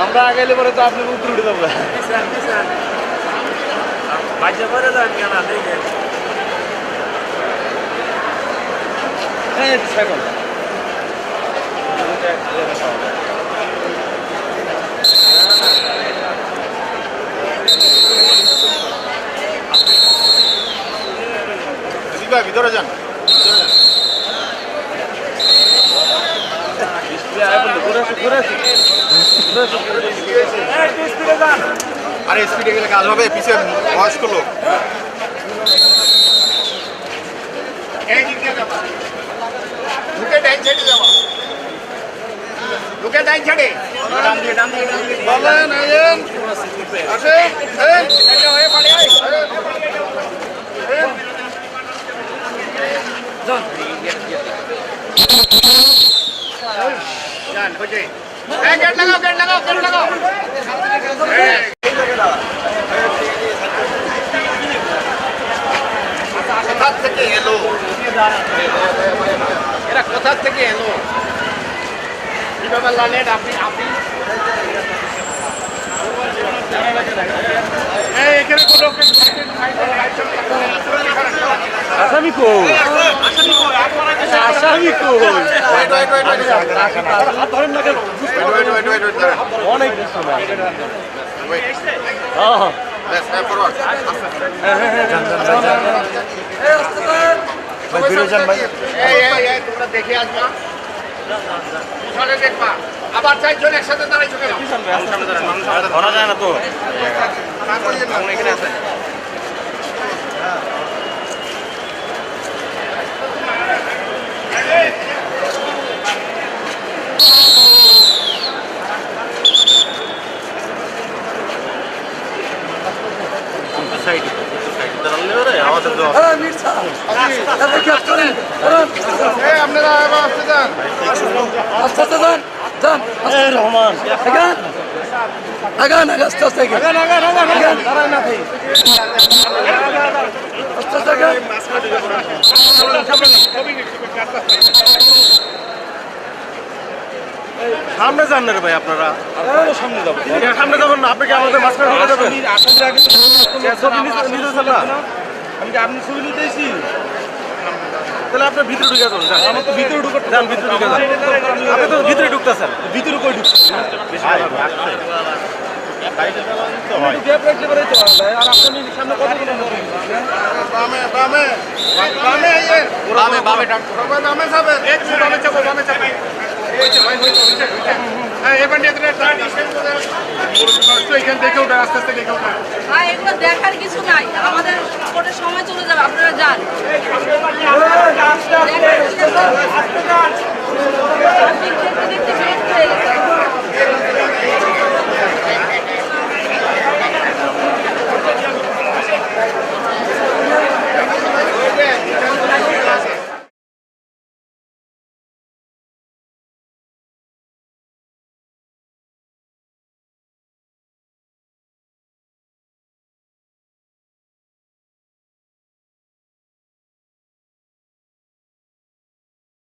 আমরা আগে এলে পরে তো আপনি উত্তর উঠে যাবো বাচ্চা করে যান কেন দেখেন ছাগল ভিতরে যান আরে স্পিডে গেলে কাজ হবে পিছে বয়স্ক লোক ঢুকে ডাইন সাইডে যাওয়া ঢুকে ডাইন সাইডে বলেন আইন আসেন এটা হয়ে পড়ে আয় যান বুঝে এই গেট লাগাও কোথা থেকে এলো এরা কোথা থেকে এলো কিভাবে লালেন আপনি এখানে কোনো আসামি কো অনেক কিছু তোমরা দেখে আসবা দেখবা আবার চারজন একসাথে দাঁড়াইছো কেন ধরা যায় না তো এখানে আছে আপনারা আসতে যান রহমান আস্তে আস্তে সামনে যান না রে ভাই আপনারা সামনে যাবো সামনে যাবেন না আপনি কি আমাদের মাঝখানে ঢুকে যাবেন আমি কি আপনি ছবি নিতেছি তাহলে আপনার ভিতরে ঢুকে যাবেন আমার তো ভিতরে ঢুকে যান ভিতরে ঢুকে যান আপনি তো ভিতরে ঢুকতেছেন ভিতরে কই ঢুকছেন এগুলো দেখার কিছু নাই আমাদের কোর্টের সময় চলে যাবে আপনারা যান দেখতে দেখতে বিরক্ত হয়ে গেছে